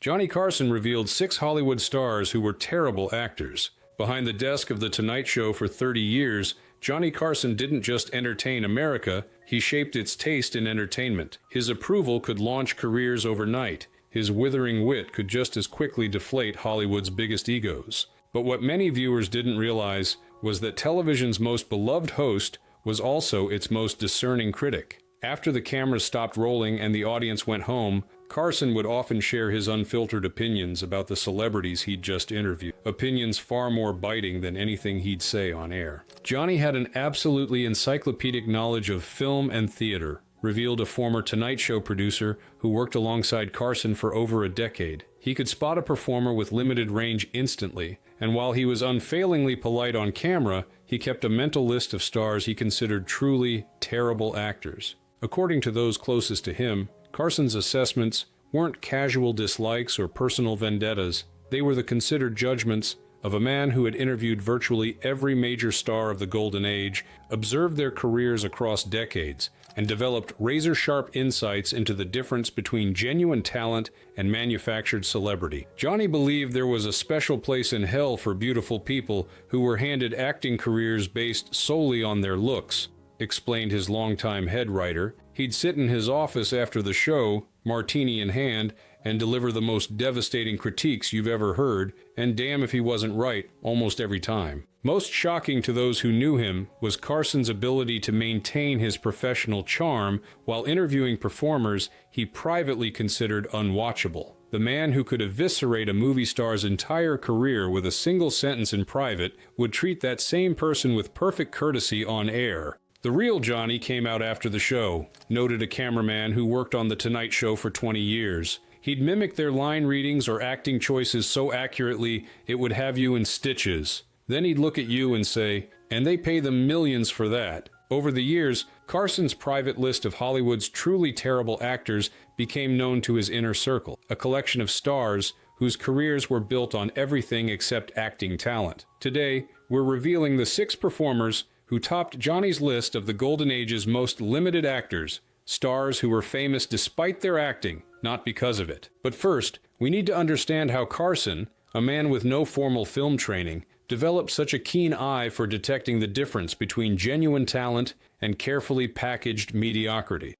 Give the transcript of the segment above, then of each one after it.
Johnny Carson revealed 6 Hollywood stars who were terrible actors. Behind the desk of The Tonight Show for 30 years, Johnny Carson didn't just entertain America, he shaped its taste in entertainment. His approval could launch careers overnight. His withering wit could just as quickly deflate Hollywood's biggest egos. But what many viewers didn't realize was that television's most beloved host was also its most discerning critic. After the cameras stopped rolling and the audience went home, Carson would often share his unfiltered opinions about the celebrities he'd just interviewed. Opinions far more biting than anything he'd say on air. Johnny had an absolutely encyclopedic knowledge of film and theater, revealed a former Tonight Show producer who worked alongside Carson for over a decade. He could spot a performer with limited range instantly, and while he was unfailingly polite on camera, he kept a mental list of stars he considered truly terrible actors. According to those closest to him, Carson's assessments weren't casual dislikes or personal vendettas. They were the considered judgments of a man who had interviewed virtually every major star of the Golden Age, observed their careers across decades, and developed razor-sharp insights into the difference between genuine talent and manufactured celebrity. Johnny believed there was a special place in hell for beautiful people who were handed acting careers based solely on their looks, explained his longtime head writer. He'd sit in his office after the show, martini in hand, and deliver the most devastating critiques you've ever heard, and damn if he wasn't right almost every time. Most shocking to those who knew him was Carson's ability to maintain his professional charm while interviewing performers he privately considered unwatchable. The man who could eviscerate a movie star's entire career with a single sentence in private would treat that same person with perfect courtesy on air. The real Johnny came out after the show, noted a cameraman who worked on The Tonight Show for 20 years. He'd mimic their line readings or acting choices so accurately it would have you in stitches. Then he'd look at you and say, "And they pay them millions for that." Over the years, Carson's private list of Hollywood's truly terrible actors became known to his inner circle, a collection of stars whose careers were built on everything except acting talent. Today, we're revealing the 6 performers who topped Johnny's list of the Golden Age's most limited actors, stars who were famous despite their acting, not because of it. But first, we need to understand how Carson, a man with no formal film training, developed such a keen eye for detecting the difference between genuine talent and carefully packaged mediocrity.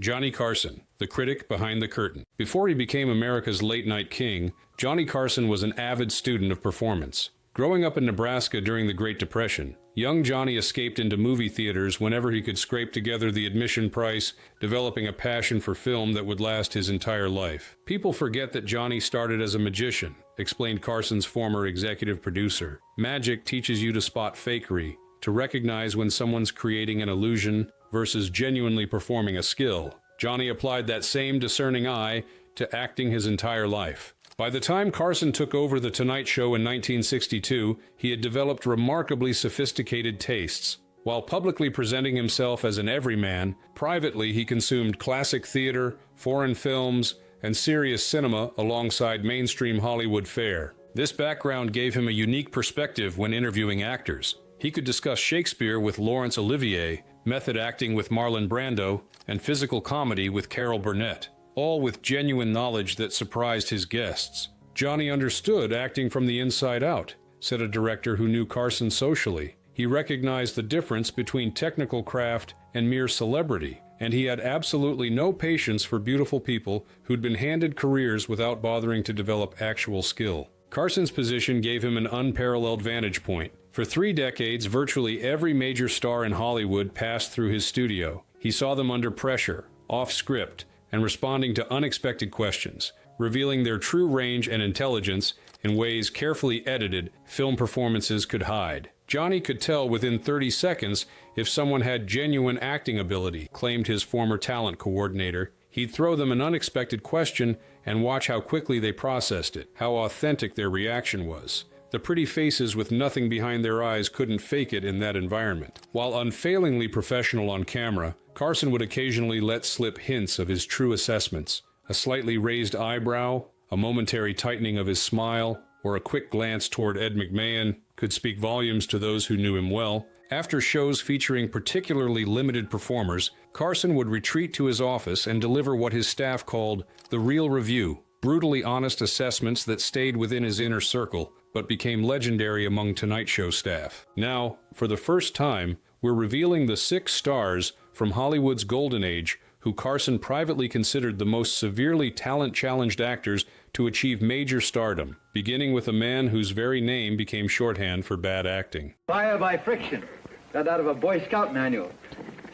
Johnny Carson, the critic behind the curtain. Before he became America's late-night king, Johnny Carson was an avid student of performance. Growing up in Nebraska during the Great Depression, young Johnny escaped into movie theaters whenever he could scrape together the admission price, developing a passion for film that would last his entire life. People forget that Johnny started as a magician, explained Carson's former executive producer. Magic teaches you to spot fakery, to recognize when someone's creating an illusion versus genuinely performing a skill. Johnny applied that same discerning eye to acting his entire life. By the time Carson took over The Tonight Show in 1962, he had developed remarkably sophisticated tastes. While publicly presenting himself as an everyman, privately he consumed classic theater, foreign films, and serious cinema alongside mainstream Hollywood fare. This background gave him a unique perspective when interviewing actors. He could discuss Shakespeare with Laurence Olivier, method acting with Marlon Brando, and physical comedy with Carol Burnett, all with genuine knowledge that surprised his guests. Johnny understood acting from the inside out, said a director who knew Carson socially. He recognized the difference between technical craft and mere celebrity, and he had absolutely no patience for beautiful people who'd been handed careers without bothering to develop actual skill. Carson's position gave him an unparalleled vantage point. For 3 decades, virtually every major star in Hollywood passed through his studio. He saw them under pressure, off script, and responding to unexpected questions, revealing their true range and intelligence in ways carefully edited film performances could hide. Johnny could tell within 30 seconds if someone had genuine acting ability, claimed his former talent coordinator. He'd throw them an unexpected question and watch how quickly they processed it, how authentic their reaction was. The pretty faces with nothing behind their eyes couldn't fake it in that environment. While unfailingly professional on camera, Carson would occasionally let slip hints of his true assessments. A slightly raised eyebrow, a momentary tightening of his smile, or a quick glance toward Ed McMahon could speak volumes to those who knew him well. After shows featuring particularly limited performers, Carson would retreat to his office and deliver what his staff called the real review, brutally honest assessments that stayed within his inner circle, but became legendary among Tonight Show staff. Now, for the first time, we're revealing the 6 stars from Hollywood's golden age who Carson privately considered the most severely talent-challenged actors to achieve major stardom, beginning with a man whose very name became shorthand for bad acting. Fire by friction. Got out of a Boy Scout manual.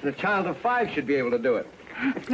The child of 5 should be able to do it.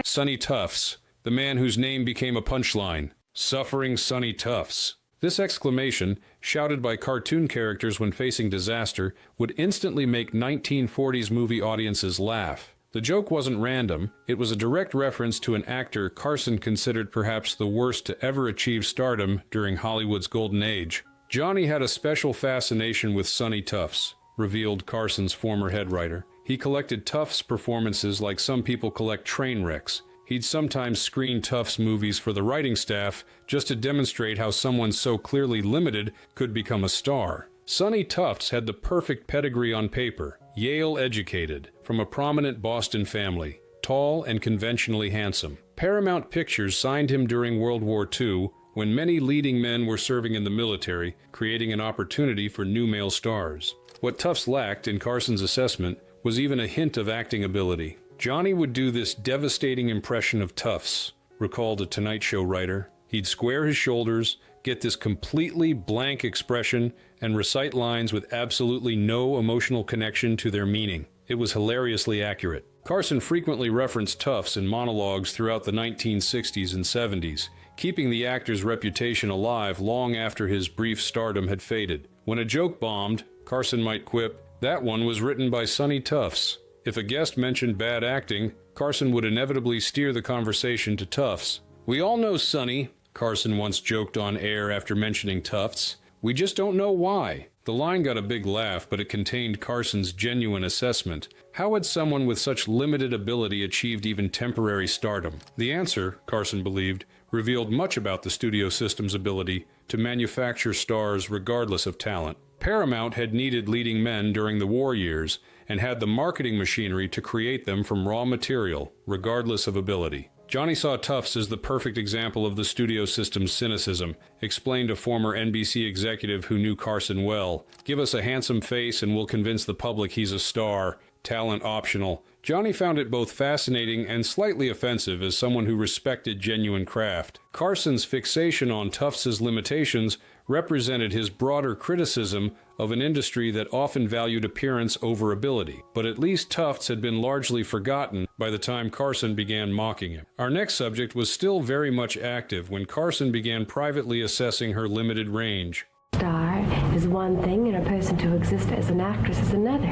Sonny Tufts, the man whose name became a punchline. Suffering Sonny Tufts. This exclamation, shouted by cartoon characters when facing disaster, would instantly make 1940s movie audiences laugh. The joke wasn't random, it was a direct reference to an actor Carson considered perhaps the worst to ever achieve stardom during Hollywood's golden age. Johnny had a special fascination with Sonny Tufts, revealed Carson's former head writer. He collected Tufts' performances like some people collect train wrecks. He'd sometimes screen Tufts movies for the writing staff just to demonstrate how someone so clearly limited could become a star. Sonny Tufts had the perfect pedigree on paper. Yale educated, from a prominent Boston family, tall and conventionally handsome. Paramount Pictures signed him during World War II, when many leading men were serving in the military, creating an opportunity for new male stars. What Tufts lacked, in Carson's assessment, was even a hint of acting ability. Johnny would do this devastating impression of Tufts, recalled a Tonight Show writer. He'd square his shoulders, get this completely blank expression, and recite lines with absolutely no emotional connection to their meaning. It was hilariously accurate. Carson frequently referenced Tufts in monologues throughout the 1960s and 70s, keeping the actor's reputation alive long after his brief stardom had faded. When a joke bombed, Carson might quip, "That one was written by Sonny Tufts." If a guest mentioned bad acting, Carson would inevitably steer the conversation to Tufts. "We all know Sonny," Carson once joked on air after mentioning Tufts. "We just don't know why." The line got a big laugh, but it contained Carson's genuine assessment. How had someone with such limited ability achieved even temporary stardom? The answer, Carson believed, revealed much about the studio system's ability to manufacture stars regardless of talent. Paramount had needed leading men during the war years and had the marketing machinery to create them from raw material, regardless of ability. Johnny saw Tufts as the perfect example of the studio system's cynicism, explained a former NBC executive who knew Carson well. "Give us a handsome face and we'll convince the public he's a star. Talent optional." Johnny found it both fascinating and slightly offensive as someone who respected genuine craft. Carson's fixation on Tufts' limitations represented his broader criticism of an industry that often valued appearance over ability. But at least Tufts had been largely forgotten by the time Carson began mocking him. Our next subject was still very much active when Carson began privately assessing her limited range. Star is one thing, and a person to exist as an actress is another.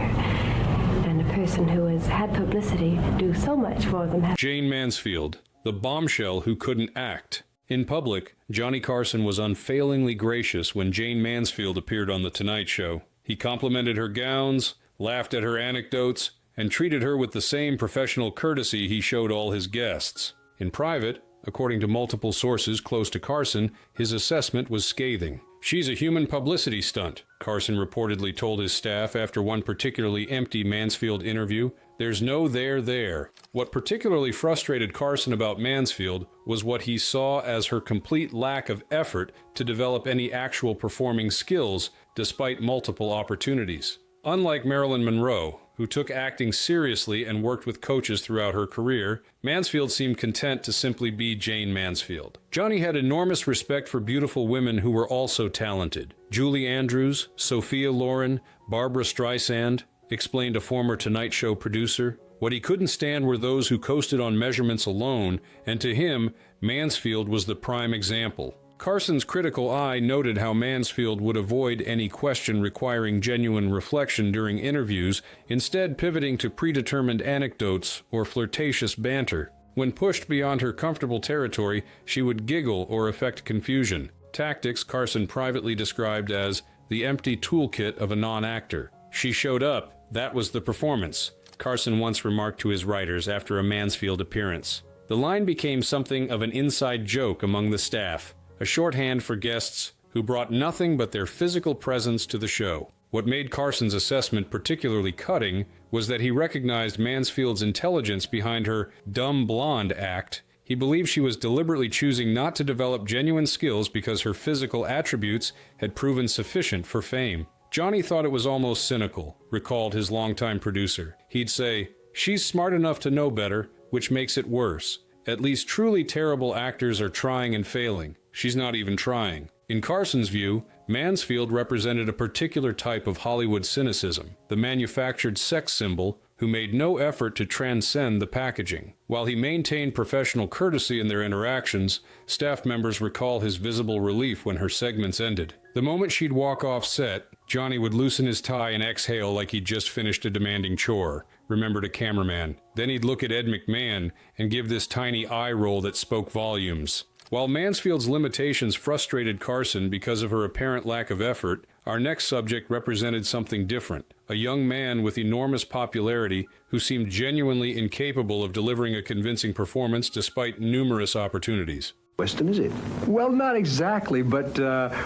And a person who has had publicity do so much for them. Jane Mansfield, the bombshell who couldn't act. In public, Johnny Carson was unfailingly gracious when Jane Mansfield appeared on The Tonight Show. He complimented her gowns, laughed at her anecdotes, and treated her with the same professional courtesy he showed all his guests. In private, according to multiple sources close to Carson, his assessment was scathing. "She's a human publicity stunt," Carson reportedly told his staff after one particularly empty Mansfield interview. "There's no there." What particularly frustrated Carson about Mansfield was what he saw as her complete lack of effort to develop any actual performing skills despite multiple opportunities. Unlike Marilyn Monroe, who took acting seriously and worked with coaches throughout her career, Mansfield seemed content to simply be Jane Mansfield. Johnny had enormous respect for beautiful women who were also talented. Julie Andrews, Sophia Loren, Barbara Streisand, explained a former Tonight Show producer. What he couldn't stand were those who coasted on measurements alone, and to him, Mansfield was the prime example. Carson's critical eye noted how Mansfield would avoid any question requiring genuine reflection during interviews, instead pivoting to predetermined anecdotes or flirtatious banter. When pushed beyond her comfortable territory, she would giggle or affect confusion. Tactics Carson privately described as the empty toolkit of a non-actor. "She showed up, that was the performance," Carson once remarked to his writers after a Mansfield appearance. The line became something of an inside joke among the staff, a shorthand for guests who brought nothing but their physical presence to the show. What made Carson's assessment particularly cutting was that he recognized Mansfield's intelligence behind her dumb blonde act. He believed she was deliberately choosing not to develop genuine skills because her physical attributes had proven sufficient for fame. Johnny thought it was almost cynical, recalled his longtime producer. He'd say, "She's smart enough to know better, which makes it worse. At least truly terrible actors are trying and failing. She's not even trying." In Carson's view, Mansfield represented a particular type of Hollywood cynicism, the manufactured sex symbol who made no effort to transcend the packaging. While he maintained professional courtesy in their interactions, staff members recall his visible relief when her segments ended. The moment she'd walk off set, Johnny would loosen his tie and exhale like he'd just finished a demanding chore, remembered a cameraman. Then he'd look at Ed McMahon and give this tiny eye roll that spoke volumes. While Mansfield's limitations frustrated Carson because of her apparent lack of effort, our next subject represented something different. A young man with enormous popularity who seemed genuinely incapable of delivering a convincing performance despite numerous opportunities. Western, is it? Well, not exactly, but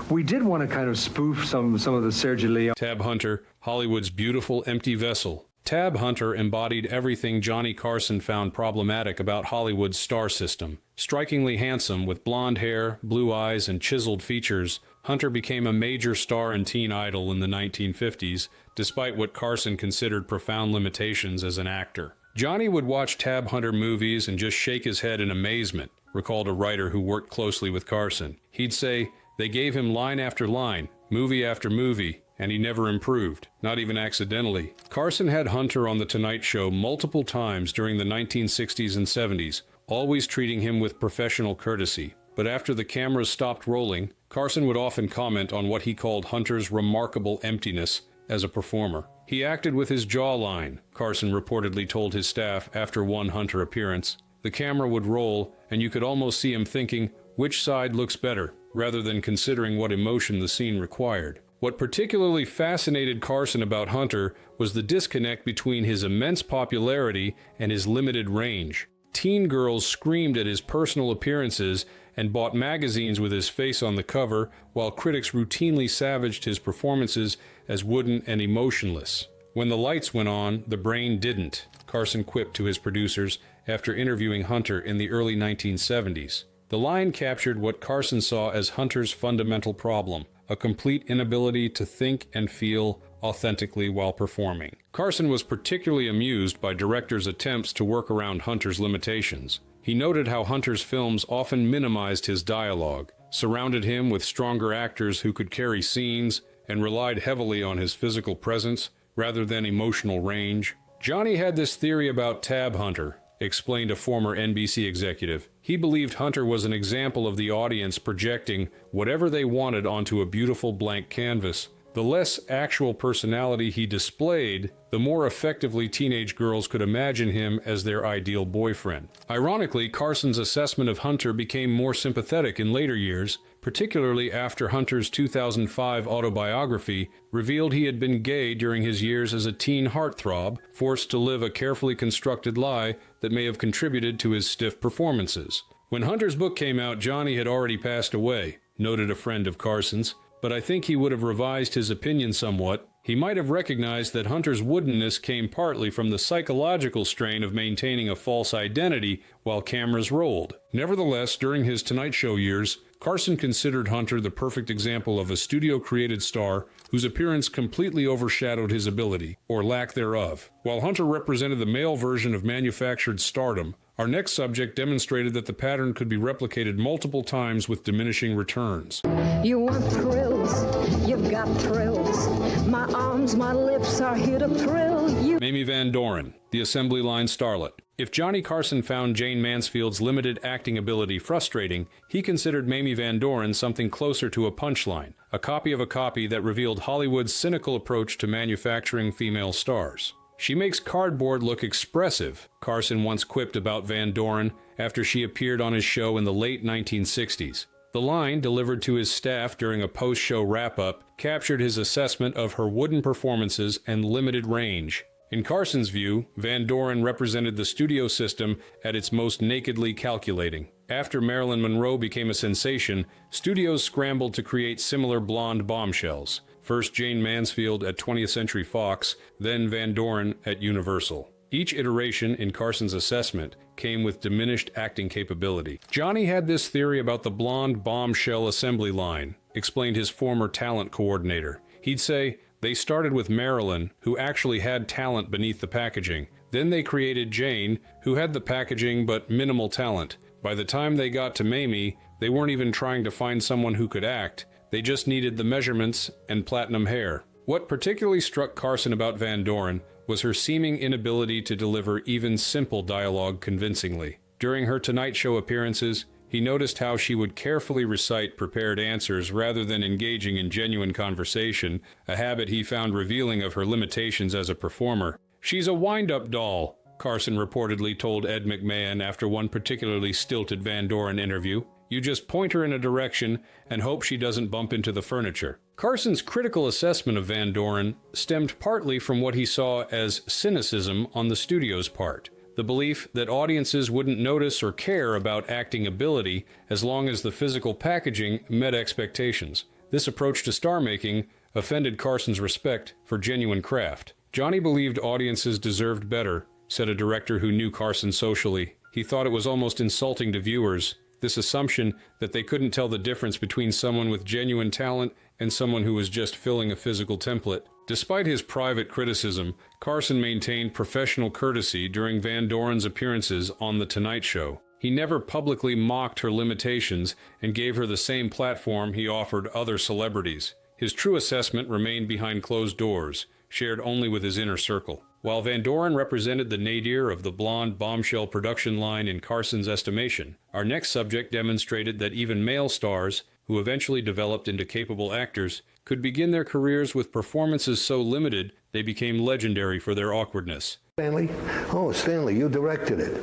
we did want to kind of spoof some of the Sergio Leone. Tab Hunter, Hollywood's beautiful empty vessel. Tab Hunter embodied everything Johnny Carson found problematic about Hollywood's star system. Strikingly handsome, with blonde hair, blue eyes, and chiseled features, Hunter became a major star and teen idol in the 1950s, despite what Carson considered profound limitations as an actor. Johnny would watch Tab Hunter movies and just shake his head in amazement, recalled a writer who worked closely with Carson. He'd say, "They gave him line after line, movie after movie, and he never improved, not even accidentally." Carson had Hunter on The Tonight Show multiple times during the 1960s and 70s, always treating him with professional courtesy. But after the cameras stopped rolling, Carson would often comment on what he called Hunter's remarkable emptiness as a performer. "He acted with his jawline," Carson reportedly told his staff after one Hunter appearance. The camera would roll, and you could almost see him thinking, which side looks better, rather than considering what emotion the scene required. What particularly fascinated Carson about Hunter was the disconnect between his immense popularity and his limited range. Teen girls screamed at his personal appearances and bought magazines with his face on the cover, while critics routinely savaged his performances as wooden and emotionless. "When the lights went on, the brain didn't," Carson quipped to his producers after interviewing Hunter in the early 1970s. The line captured what Carson saw as Hunter's fundamental problem: a complete inability to think and feel authentically while performing. Carson was particularly amused by directors' attempts to work around Hunter's limitations. He noted how Hunter's films often minimized his dialogue, surrounded him with stronger actors who could carry scenes, and relied heavily on his physical presence rather than emotional range. Johnny had this theory about Tab Hunter, explained a former NBC executive. He believed Hunter was an example of the audience projecting whatever they wanted onto a beautiful blank canvas. The less actual personality he displayed, the more effectively teenage girls could imagine him as their ideal boyfriend. Ironically, Carson's assessment of Hunter became more sympathetic in later years, particularly after Hunter's 2005 autobiography revealed he had been gay during his years as a teen heartthrob, forced to live a carefully constructed lie that may have contributed to his stiff performances. When Hunter's book came out, Johnny had already passed away, noted a friend of Carson's, but I think he would have revised his opinion somewhat. He might have recognized that Hunter's woodenness came partly from the psychological strain of maintaining a false identity while cameras rolled. Nevertheless, during his Tonight Show years, Carson considered Hunter the perfect example of a studio-created star whose appearance completely overshadowed his ability, or lack thereof. While Hunter represented the male version of manufactured stardom, our next subject demonstrated that the pattern could be replicated multiple times with diminishing returns. You want thrills, you've got thrills. My arms, my lips are here to thrill you. Mamie Van Doren, the assembly line starlet. If Johnny Carson found Jane Mansfield's limited acting ability frustrating, he considered Mamie Van Doren something closer to a punchline, a copy of a copy that revealed Hollywood's cynical approach to manufacturing female stars. "She makes cardboard look expressive," Carson once quipped about Van Doren after she appeared on his show in the late 1960s. The line, delivered to his staff during a post-show wrap-up, captured his assessment of her wooden performances and limited range. In Carson's view, Van Doren represented the studio system at its most nakedly calculating. After Marilyn Monroe became a sensation, studios scrambled to create similar blonde bombshells. first Jane Mansfield at 20th Century Fox, then Van Doren at Universal. Each iteration in Carson's assessment came with diminished acting capability. Johnny had this theory about the blonde bombshell assembly line, explained his former talent coordinator. He'd say, they started with Marilyn, who actually had talent beneath the packaging. Then they created Jane, who had the packaging but minimal talent. By the time they got to Mamie, they weren't even trying to find someone who could act. They just needed the measurements and platinum hair. What particularly struck Carson about Van Doren was her seeming inability to deliver even simple dialogue convincingly. During her Tonight Show appearances, he noticed how she would carefully recite prepared answers rather than engaging in genuine conversation, a habit he found revealing of her limitations as a performer. "She's a wind-up doll," Carson reportedly told Ed McMahon after one particularly stilted Van Doren interview. "You just point her in a direction and hope she doesn't bump into the furniture." Carson's critical assessment of Van Doren stemmed partly from what he saw as cynicism on the studio's part, the belief that audiences wouldn't notice or care about acting ability as long as the physical packaging met expectations. This approach to star-making offended Carson's respect for genuine craft. Johnny believed audiences deserved better, said a director who knew Carson socially. He thought it was almost insulting to viewers, this assumption that they couldn't tell the difference between someone with genuine talent and someone who was just filling a physical template. Despite his private criticism, Carson maintained professional courtesy during Van Doren's appearances on The Tonight Show. He never publicly mocked her limitations and gave her the same platform he offered other celebrities. His true assessment remained behind closed doors, shared only with his inner circle. While Van Doren represented the nadir of the blonde bombshell production line in Carson's estimation, our next subject demonstrated that even male stars, who eventually developed into capable actors, could begin their careers with performances so limited they became legendary for their awkwardness. Stanley? Oh, Stanley, you directed it.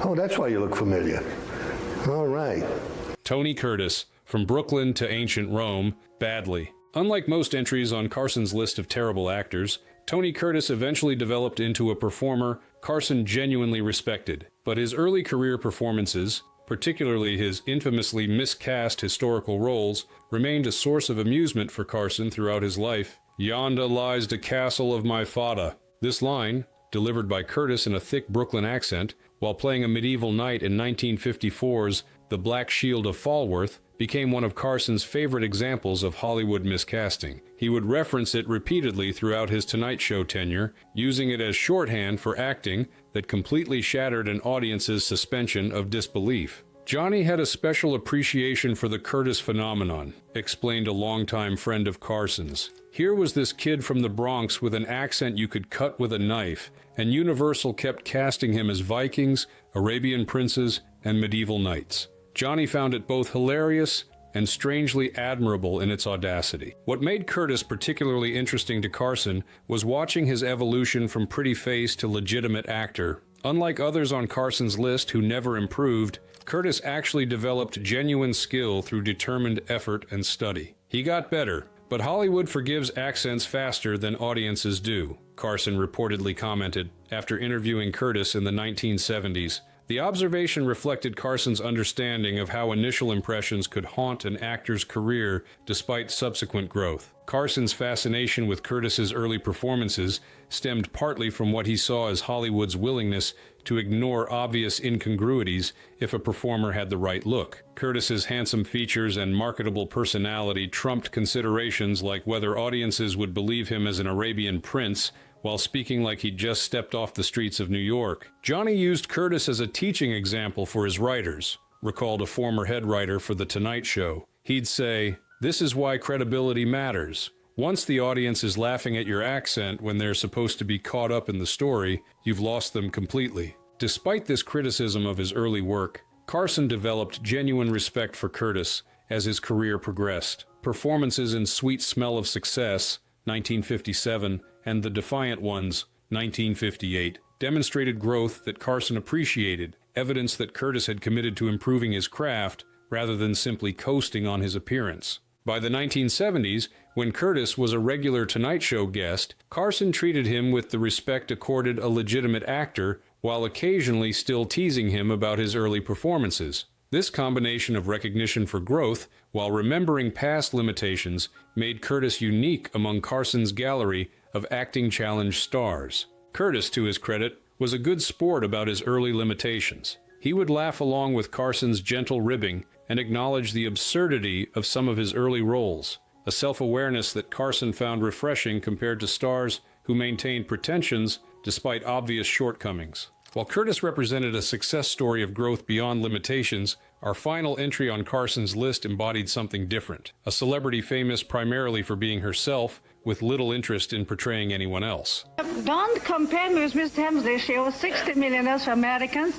Oh, that's why you look familiar. All right. Tony Curtis, from Brooklyn to ancient Rome, badly. Unlike most entries on Carson's list of terrible actors, Tony Curtis eventually developed into a performer Carson genuinely respected. But his early career performances, particularly his infamously miscast historical roles, remained a source of amusement for Carson throughout his life. "Yonda lies the castle of my fada." This line, delivered by Curtis in a thick Brooklyn accent, while playing a medieval knight in 1954's The Black Shield of Falworth, became one of Carson's favorite examples of Hollywood miscasting. He would reference it repeatedly throughout his Tonight Show tenure, using it as shorthand for acting that completely shattered an audience's suspension of disbelief. "Johnny had a special appreciation for the Curtis phenomenon," explained a longtime friend of Carson's. "Here was this kid from the Bronx with an accent you could cut with a knife, and Universal kept casting him as Vikings, Arabian princes, and medieval knights. Johnny found it both hilarious and strangely admirable in its audacity." What made Curtis particularly interesting to Carson was watching his evolution from pretty face to legitimate actor. Unlike others on Carson's list who never improved, Curtis actually developed genuine skill through determined effort and study. He got better, but Hollywood forgives accents faster than audiences do, Carson reportedly commented after interviewing Curtis in the 1970s. The observation reflected Carson's understanding of how initial impressions could haunt an actor's career despite subsequent growth. Carson's fascination with Curtis's early performances stemmed partly from what he saw as Hollywood's willingness to ignore obvious incongruities if a performer had the right look. Curtis's handsome features and marketable personality trumped considerations like whether audiences would believe him as an Arabian prince while speaking like he'd just stepped off the streets of New York. Johnny used Curtis as a teaching example for his writers, recalled a former head writer for The Tonight Show. He'd say, "This is why credibility matters. Once the audience is laughing at your accent when they're supposed to be caught up in the story, you've lost them completely." Despite this criticism of his early work, Carson developed genuine respect for Curtis as his career progressed. Performances in Sweet Smell of Success, 1957, and The Defiant Ones, 1958, demonstrated growth that Carson appreciated, evidence that Curtis had committed to improving his craft rather than simply coasting on his appearance. By the 1970s, when Curtis was a regular Tonight Show guest, Carson treated him with the respect accorded a legitimate actor while occasionally still teasing him about his early performances. This combination of recognition for growth while remembering past limitations made Curtis unique among Carson's gallery of acting challenge stars. Curtis, to his credit, was a good sport about his early limitations. He would laugh along with Carson's gentle ribbing and acknowledge the absurdity of some of his early roles, a self-awareness that Carson found refreshing compared to stars who maintained pretensions despite obvious shortcomings. While Curtis represented a success story of growth beyond limitations, our final entry on Carson's list embodied something different, a celebrity famous primarily for being herself, with little interest in portraying anyone else. Don't compare me with Miss Hemsley. She owes $60 million for Americans.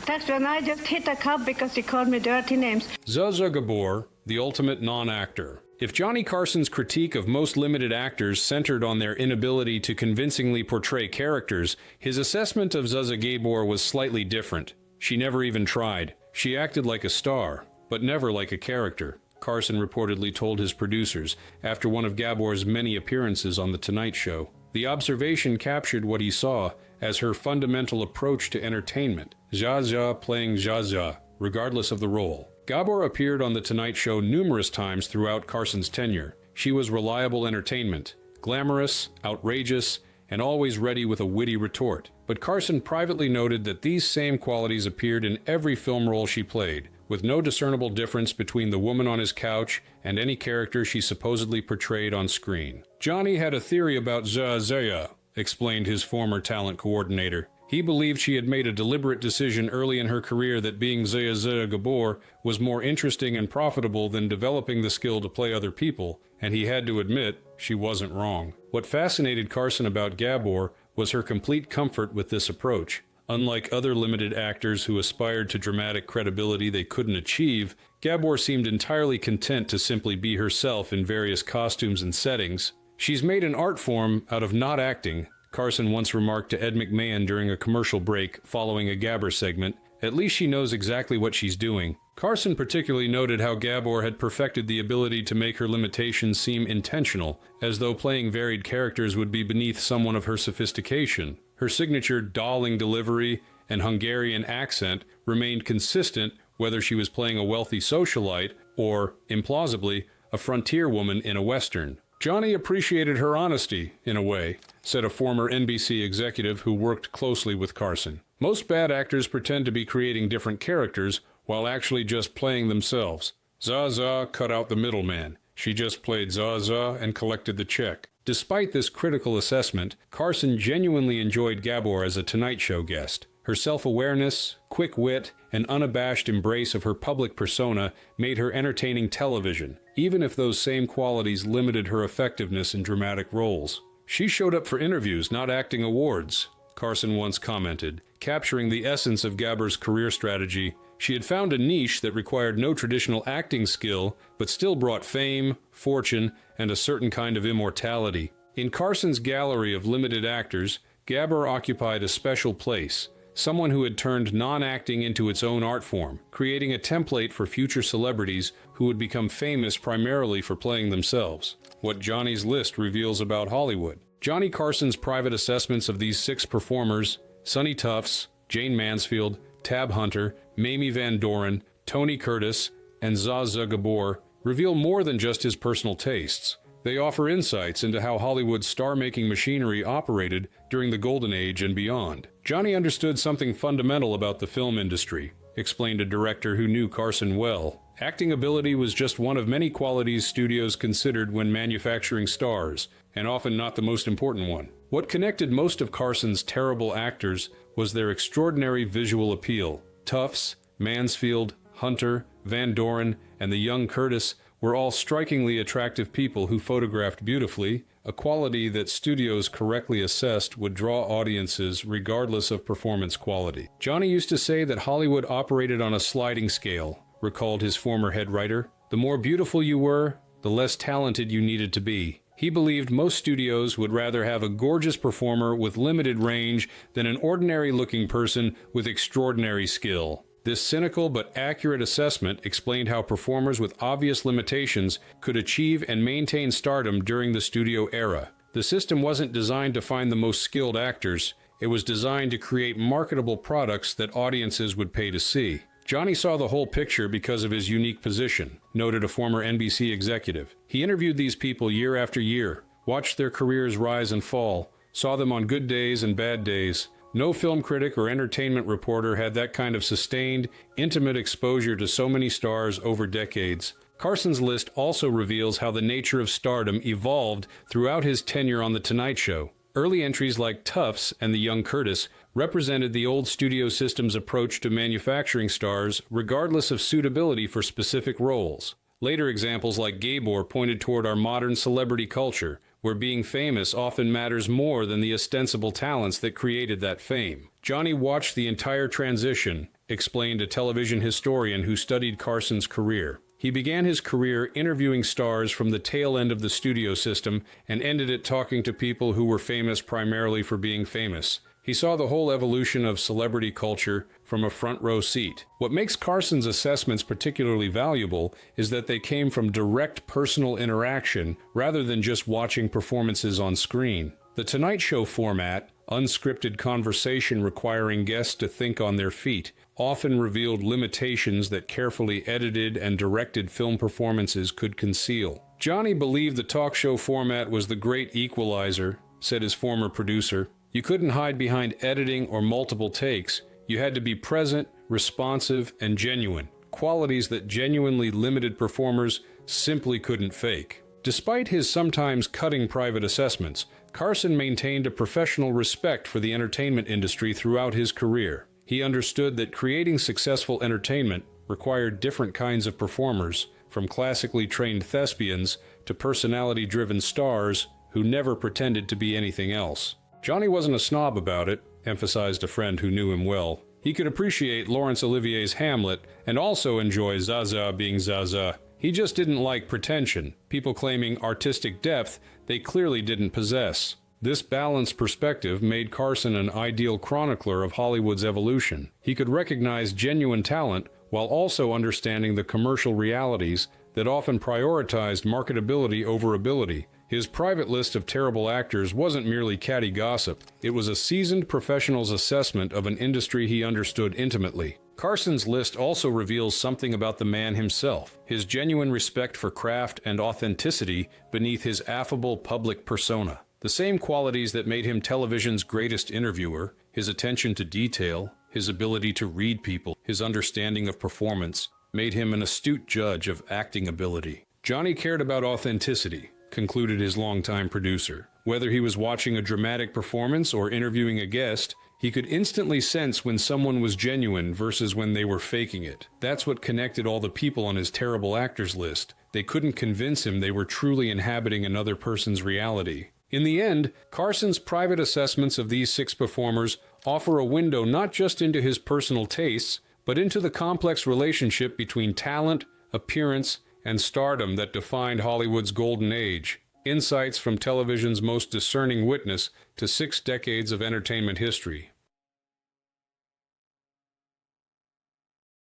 That's when I just hit a cop because he called me dirty names. Zsa Zsa Gabor, the ultimate non-actor. If Johnny Carson's critique of most limited actors centered on their inability to convincingly portray characters, his assessment of Zsa Zsa Gabor was slightly different. She never even tried. She acted like a star, but never like a character, Carson reportedly told his producers after one of Gabor's many appearances on The Tonight Show. The observation captured what he saw as her fundamental approach to entertainment, Zsa Zsa playing Zsa Zsa, regardless of the role. Gabor appeared on The Tonight Show numerous times throughout Carson's tenure. She was reliable entertainment, glamorous, outrageous, and always ready with a witty retort. But Carson privately noted that these same qualities appeared in every film role she played, with no discernible difference between the woman on his couch and any character she supposedly portrayed on screen. Johnny had a theory about Zsa Zsa, explained his former talent coordinator. He believed she had made a deliberate decision early in her career that being Zsa Zsa Gabor was more interesting and profitable than developing the skill to play other people, and he had to admit she wasn't wrong. What fascinated Carson about Gabor was her complete comfort with this approach. Unlike other limited actors who aspired to dramatic credibility they couldn't achieve, Gabor seemed entirely content to simply be herself in various costumes and settings. "She's made an art form out of not acting," Carson once remarked to Ed McMahon during a commercial break following a Gabor segment. "At least she knows exactly what she's doing." Carson particularly noted how Gabor had perfected the ability to make her limitations seem intentional, as though playing varied characters would be beneath someone of her sophistication. Her signature dawling delivery and Hungarian accent remained consistent whether she was playing a wealthy socialite or, implausibly, a frontier woman in a Western. "Johnny appreciated her honesty, in a way," said a former NBC executive who worked closely with Carson. "Most bad actors pretend to be creating different characters while actually just playing themselves. Zsa Zsa cut out the middleman. She just played Zsa Zsa and collected the check." Despite this critical assessment, Carson genuinely enjoyed Gabor as a Tonight Show guest. Her self-awareness, quick wit, and unabashed embrace of her public persona made her entertaining television, even if those same qualities limited her effectiveness in dramatic roles. "She showed up for interviews, not acting awards," Carson once commented, capturing the essence of Gabor's career strategy. She had found a niche that required no traditional acting skill, but still brought fame, fortune, and a certain kind of immortality. In Carson's gallery of limited actors, Gabor occupied a special place, someone who had turned non-acting into its own art form, creating a template for future celebrities who would become famous primarily for playing themselves. What Johnny's list reveals about Hollywood. Johnny Carson's private assessments of these 6 performers, Sonny Tufts, Jane Mansfield, Tab Hunter, Mamie Van Doren, Tony Curtis, and Zsa Zsa Gabor, reveal more than just his personal tastes. They offer insights into how Hollywood's star-making machinery operated during the Golden Age and beyond. Johnny understood something fundamental about the film industry, explained a director who knew Carson well. Acting ability was just one of many qualities studios considered when manufacturing stars, and often not the most important one. What connected most of Carson's terrible actors was their extraordinary visual appeal. Tufts, Mansfield, Hunter, Van Doren, and the young Curtis were all strikingly attractive people who photographed beautifully, a quality that studios correctly assessed would draw audiences regardless of performance quality. Johnny used to say that Hollywood operated on a sliding scale, recalled his former head writer. The more beautiful you were, the less talented you needed to be. He believed most studios would rather have a gorgeous performer with limited range than an ordinary-looking person with extraordinary skill. This cynical but accurate assessment explained how performers with obvious limitations could achieve and maintain stardom during the studio era. The system wasn't designed to find the most skilled actors. It was designed to create marketable products that audiences would pay to see. Johnny saw the whole picture because of his unique position, noted a former NBC executive. He interviewed these people year after year, watched their careers rise and fall, saw them on good days and bad days. No film critic or entertainment reporter had that kind of sustained, intimate exposure to so many stars over decades. Carson's list also reveals how the nature of stardom evolved throughout his tenure on The Tonight Show. Early entries like Tufts and the Young Curtis represented the old studio system's approach to manufacturing stars, regardless of suitability for specific roles. Later examples like Gabor pointed toward our modern celebrity culture, where being famous often matters more than the ostensible talents that created that fame. Johnny watched the entire transition, explained a television historian who studied Carson's career. He began his career interviewing stars from the tail end of the studio system and ended it talking to people who were famous primarily for being famous. He saw the whole evolution of celebrity culture from a front row seat. What makes Carson's assessments particularly valuable is that they came from direct personal interaction rather than just watching performances on screen. The Tonight Show format, unscripted conversation requiring guests to think on their feet, often revealed limitations that carefully edited and directed film performances could conceal. Johnny believed the talk show format was the great equalizer, said his former producer. You couldn't hide behind editing or multiple takes. You had to be present, responsive, and genuine, qualities that genuinely limited performers simply couldn't fake. Despite his sometimes cutting private assessments, Carson maintained a professional respect for the entertainment industry throughout his career. He understood that creating successful entertainment required different kinds of performers, from classically trained thespians to personality-driven stars who never pretended to be anything else. Johnny wasn't a snob about it, emphasized a friend who knew him well. He could appreciate Laurence Olivier's Hamlet and also enjoy Zaza being Zaza. He just didn't like pretension, people claiming artistic depth they clearly didn't possess. This balanced perspective made Carson an ideal chronicler of Hollywood's evolution. He could recognize genuine talent while also understanding the commercial realities that often prioritized marketability over ability. His private list of terrible actors wasn't merely catty gossip. It was a seasoned professional's assessment of an industry he understood intimately. Carson's list also reveals something about the man himself, his genuine respect for craft and authenticity beneath his affable public persona. The same qualities that made him television's greatest interviewer, his attention to detail, his ability to read people, his understanding of performance, made him an astute judge of acting ability. Johnny cared about authenticity, concluded his longtime producer. Whether he was watching a dramatic performance or interviewing a guest, he could instantly sense when someone was genuine versus when they were faking it. That's what connected all the people on his terrible actors list. They couldn't convince him they were truly inhabiting another person's reality. In the end, Carson's private assessments of these 6 performers offer a window not just into his personal tastes, but into the complex relationship between talent, appearance, and stardom that defined Hollywood's golden age. Insights from television's most discerning witness to 6 decades of entertainment history.